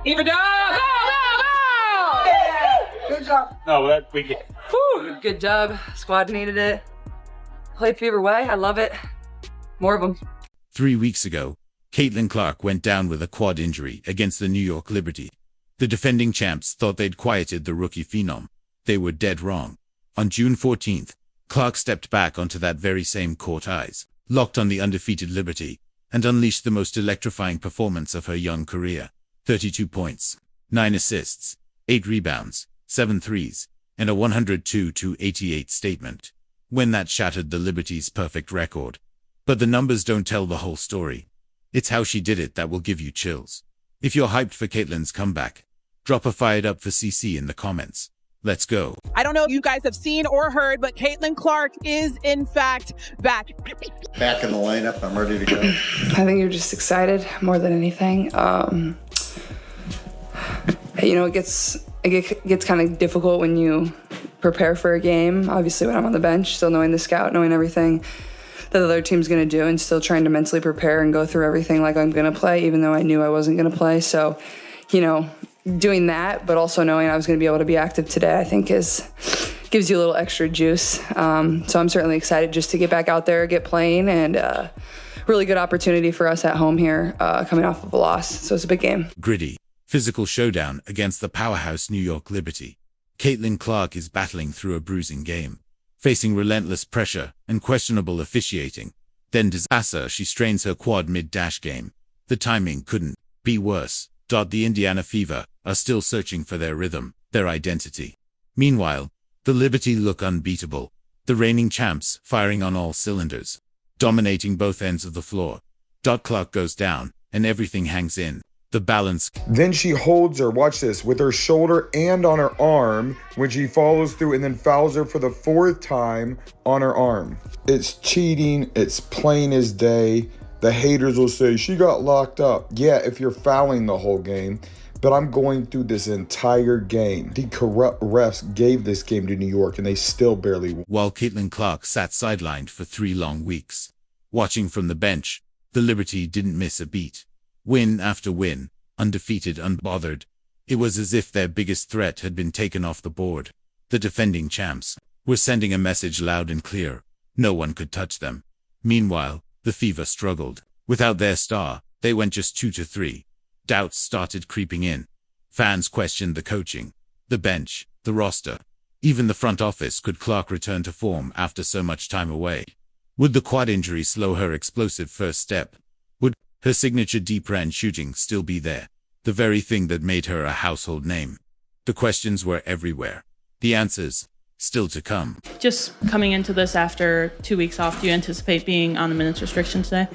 Even go! Good job. No, that we get. Whew, good job. Squad needed it. Played Fever way. I love it. More of them. 3 weeks ago, Caitlin Clark went down with a quad injury against the New York Liberty. The defending champs thought they'd quieted the rookie phenom. They were dead wrong. On June 14th, Clark stepped back onto that very same court ice, locked on the undefeated Liberty, and unleashed the most electrifying performance of her young career. 32 points, 9 assists, 8 rebounds, 7 threes, and a 102-88 statement. When that shattered the Liberty's perfect record. But the numbers don't tell the whole story. It's how she did it that will give you chills. If you're hyped for Caitlin's comeback, drop a fired up for CC in the comments. Let's go. I don't know if you guys have seen or heard, but Caitlin Clark is in fact back. Back in the lineup, I'm ready to go. I think you're just excited more than anything. You know, it gets kind of difficult when you prepare for a game. Obviously, when I'm on the bench, still knowing the scout, knowing everything that the other team's going to do, and still trying to mentally prepare and go through everything like I'm going to play, even though I knew I wasn't going to play. So, you know, doing that, but also knowing I was going to be able to be active today, I think gives you a little extra juice. So I'm certainly excited just to get back out there, get playing, and really good opportunity for us at home here, coming off of a loss. So it's a big game. Gritty, physical showdown against the powerhouse New York Liberty. Caitlin Clark is battling through a bruising game, facing relentless pressure and questionable officiating. Then disaster, she strains her quad mid-dash game. The timing couldn't be worse. The Indiana Fever are still searching for their rhythm, their identity. Meanwhile, the Liberty look unbeatable. The reigning champs firing on all cylinders, dominating both ends of the floor. Clark goes down, and everything hangs in. The balance. Then she holds her, watch this, with her shoulder and on her arm when she follows through and then fouls her for the 4th time on her arm. It's cheating. It's plain as day. The haters will say she got locked up. Yeah, if you're fouling the whole game. But I'm going through this entire game. The corrupt refs gave this game to New York and they still barely won. While Caitlin Clark sat sidelined for 3 long weeks, watching from the bench, the Liberty didn't miss a beat. Win after win, undefeated, unbothered. It was as if their biggest threat had been taken off the board. The defending champs were sending a message loud and clear. No one could touch them. Meanwhile, the Fever struggled. Without their star, they went just 2-3. Doubts started creeping in. Fans questioned the coaching, the bench, the roster. Even the front office. Could Clark return to form after so much time away? Would the quad injury slow her explosive first step? Would her signature deep-range shooting still be there? The very thing that made her a household name. The questions were everywhere. The answers still to come. Just coming into this after 2 weeks off, do you anticipate being on the minutes restriction today?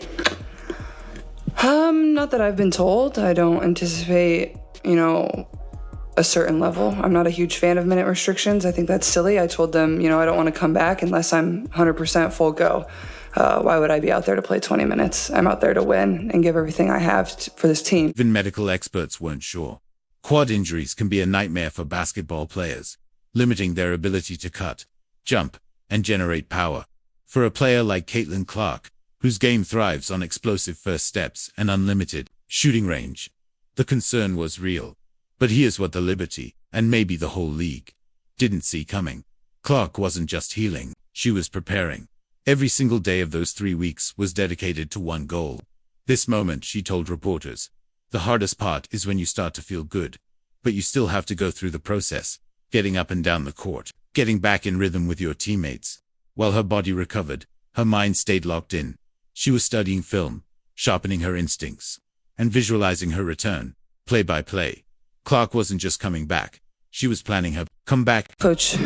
Not that I've been told. I don't anticipate, a certain level. I'm not a huge fan of minute restrictions. I think that's silly. I told them, I don't want to come back unless I'm 100% full go. Why would I be out there to play 20 minutes? I'm out there to win and give everything I have for this team. Even medical experts weren't sure. Quad injuries can be a nightmare for basketball players, limiting their ability to cut, jump, and generate power. For a player like Caitlin Clark, whose game thrives on explosive first steps and unlimited shooting range, the concern was real. But here's what the Liberty, and maybe the whole league, didn't see coming. Clark wasn't just healing, she was preparing. Every single day of those 3 weeks was dedicated to one goal. This moment, she told reporters, the hardest part is when you start to feel good, but you still have to go through the process, getting up and down the court, getting back in rhythm with your teammates. While her body recovered, her mind stayed locked in. She was studying film, sharpening her instincts, and visualizing her return, play by play. Clark wasn't just coming back. She was planning her comeback. Coach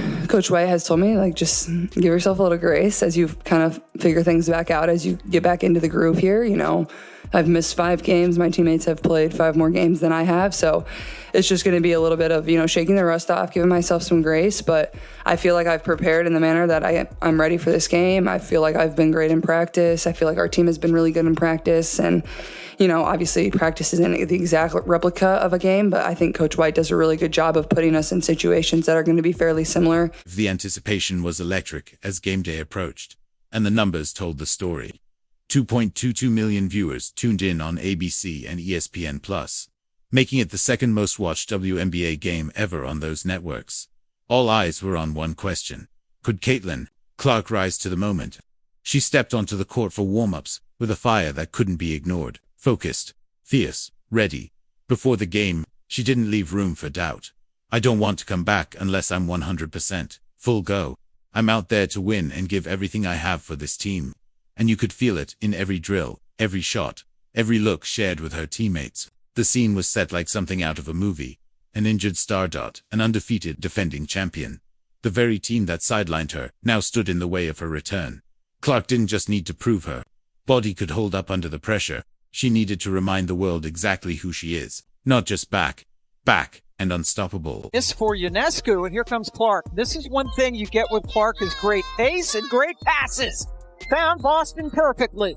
White has told me, just give yourself a little grace as you kind of figure things back out, as you get back into the groove here. I've missed 5 games. My teammates have played 5 more games than I have. So it's just going to be a little bit of, shaking the rust off, giving myself some grace. But I feel like I've prepared in the manner that I'm ready for this game. I feel like I've been great in practice. I feel like our team has been really good in practice. And, obviously practice isn't the exact replica of a game, but I think Coach White does a really good job of putting us in situations that are going to be fairly similar. The anticipation was electric as game day approached, and the numbers told the story. 2.22 million viewers tuned in on ABC and ESPN+. making it the second most watched WNBA game ever on those networks. All eyes were on one question. Could Caitlin Clark rise to the moment? She stepped onto the court for warm-ups with a fire that couldn't be ignored. Focused, fierce, ready. Before the game, she didn't leave room for doubt. I don't want to come back unless I'm 100% full go. I'm out there to win and give everything I have for this team. And you could feel it in every drill, every shot, every look shared with her teammates. The scene was set like something out of a movie. An injured star, an undefeated defending champion. The very team that sidelined her now stood in the way of her return. Clark didn't just need to prove her body could hold up under the pressure. She needed to remind the world exactly who she is. Not just back, and unstoppable. This for UNESCO, and here comes Clark. This is one thing you get with Clark is great pace and great passes. Found Boston perfectly.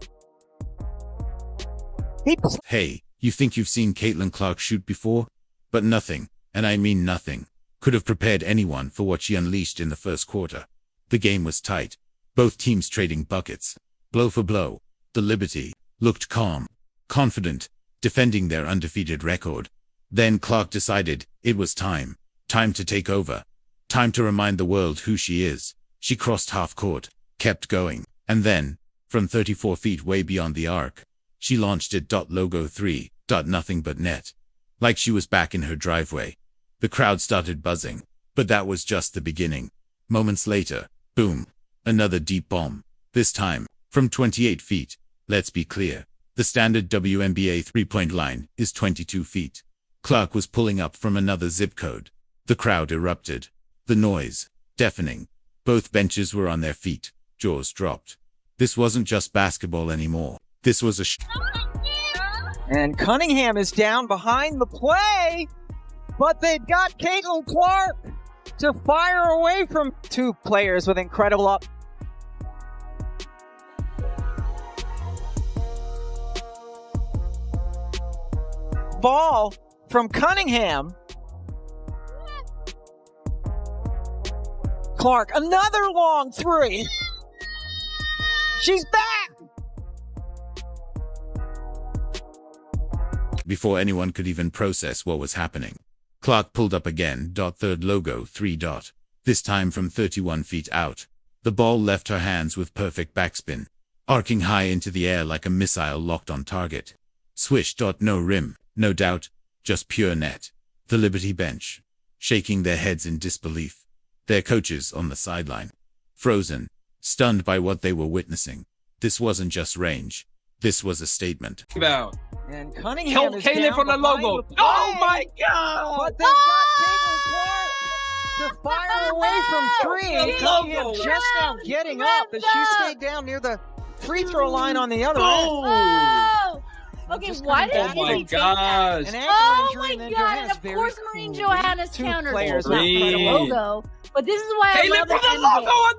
Hey, you think you've seen Caitlin Clark shoot before? But nothing, and I mean nothing, could have prepared anyone for what she unleashed in the first quarter. The game was tight. Both teams trading buckets. Blow for blow. The Liberty looked calm, confident, defending their undefeated record. Then Clark decided it was time. Time to take over. Time to remind the world who she is. She crossed half court, kept going, and then, from 34 feet way beyond the arc, she launched it. Logo 3. Nothing but net. Like she was back in her driveway. The crowd started buzzing, but that was just the beginning. Moments later, boom, another deep bomb. This time, from 28 feet. Let's be clear. The standard WNBA three-point line is 22 feet. Clark was pulling up from another zip code. The crowd erupted. The noise, deafening. Both benches were on their feet, jaws dropped. This wasn't just basketball anymore. This was a And Cunningham is down behind the play, but they've got Caitlin Clark to fire away from two players with incredible up. Ball from Cunningham. Clark, another long three. She's back. Before anyone could even process what was happening, Clark pulled up again. Third logo 3. This time from 31 feet out. The ball left her hands with perfect backspin, arcing high into the air like a missile locked on target. Swish. No rim, no doubt, just pure net. The Liberty bench, shaking their heads in disbelief. Their coaches on the sideline, frozen, stunned by what they were witnessing. This wasn't just range. This was a statement. And Cunningham is Caitlin down from the behind logo. the Oh play, my God! But they've got Caitlin Clark to fire away from three. And Cunningham just now getting up as she stayed down near the free throw line on the other end. Oh! Okay, Just why coming did back. Oh my they take that? gosh! An ankle Oh injury, my and then god, Johannes and of very course Marine cool. Johannes Two countered players it, not for the Green. logo. But this is why I Caitlin love from the the logo NBA.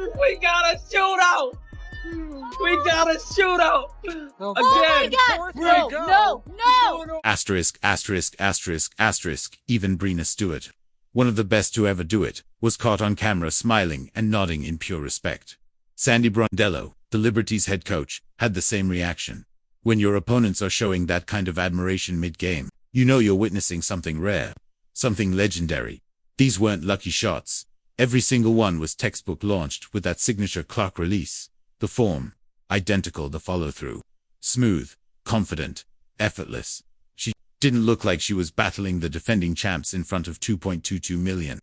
again! We got a shootout! We got a shootout! Oh Oh Again! my god! No, no! Asterisk, asterisk, asterisk, asterisk. Even Breanna Stewart, one of the best to ever do it, was caught on camera smiling and nodding in pure respect. Sandy Brondello, the Liberty's head coach, had the same reaction. When your opponents are showing that kind of admiration mid-game, you know you're witnessing something rare, something legendary. These weren't lucky shots. Every single one was textbook launched with that signature Clark release. The form, identical. The follow-through, smooth, confident, effortless. She didn't look like she was battling the defending champs in front of 2.22 million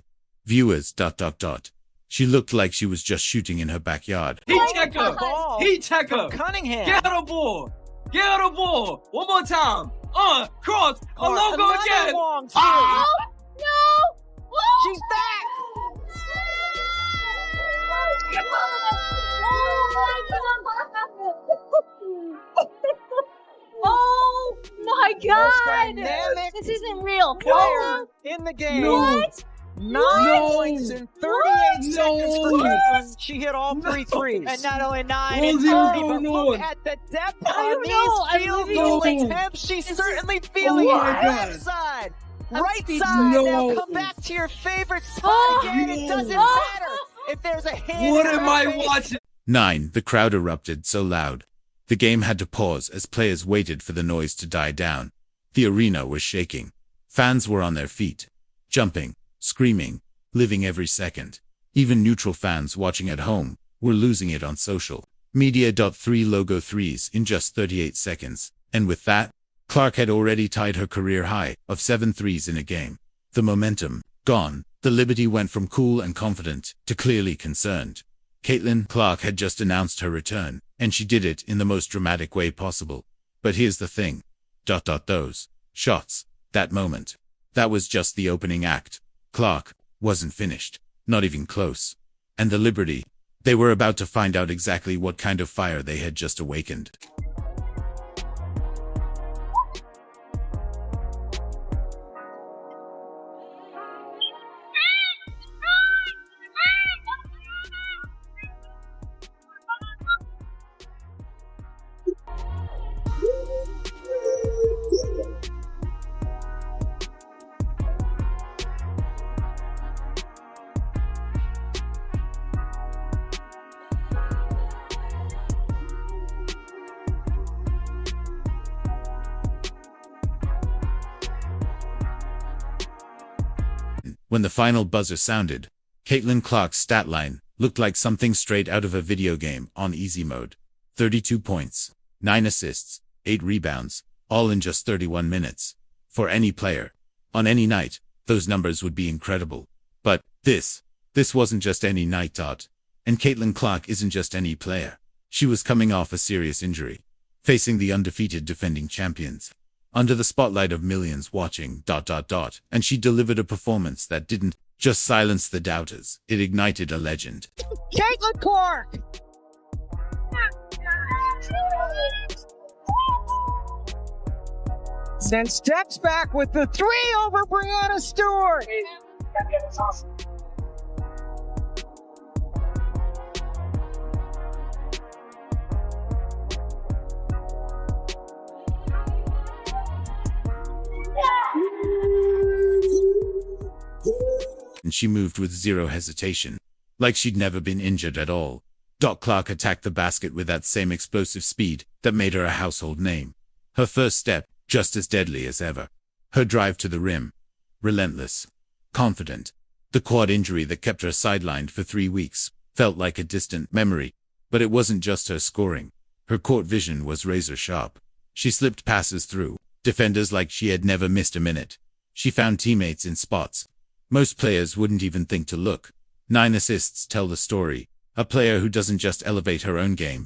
viewers. She looked like she was just shooting in her backyard. Heat checker! Ball Heat checker! from Cunningham. Get her the ball! Get her the ball! One more time! Cross! A Clark, logo another again! long three. Ah! No! She's back. Oh my Most god! dynamic This isn't real. player in the game. What? 9 points in 38 seconds for Caitlin. She hit all three threes. And not only 9 What in is 30, going but look on? at the depth I on don't know. I'm these field living goal in- attempts. She's This certainly is- feeling it. Oh my God. Left side, I'm right speechless. side. Now No. come back to your favorite spot Oh. again. It doesn't Oh. matter if there's a hand. What in am her I face. watching? 9. The crowd erupted so loud. The game had to pause as players waited for the noise to die down. The arena was shaking. Fans were on their feet, jumping, screaming, living every second. Even neutral fans watching at home were losing it on social media. 3 logo threes in just 38 seconds. And with that, Clark had already tied her career high of 7 threes in a game. The momentum gone. The Liberty went from cool and confident to clearly concerned. Caitlin Clark had just announced her return, and she did it in the most dramatic way possible. But here's the thing. Those shots, that moment, that was just the opening act. Clark wasn't finished, not even close. And the Liberty, they were about to find out exactly what kind of fire they had just awakened. When the final buzzer sounded, Caitlin Clark's stat line looked like something straight out of a video game on easy mode. 32 points, 9 assists, 8 rebounds, all in just 31 minutes. For any player, on any night, those numbers would be incredible. But this wasn't just any night. And Caitlin Clark isn't just any player. She was coming off a serious injury, facing the undefeated defending champions, under the spotlight of millions watching. And she delivered a performance that didn't just silence the doubters, it ignited a legend. Caitlin Clark! Then steps back with the 3 over Breanna Stewart. And she moved with zero hesitation, like she'd never been injured at all. Clark attacked the basket with that same explosive speed that made her a household name. Her first step, just as deadly as ever. Her drive to the rim, relentless, confident. The quad injury that kept her sidelined for 3 weeks felt like a distant memory. But it wasn't just her scoring. Her court vision was razor sharp. She slipped passes through defenders like she had never missed a minute. She found teammates in spots most players wouldn't even think to look. 9 assists tell the story. A player who doesn't just elevate her own game,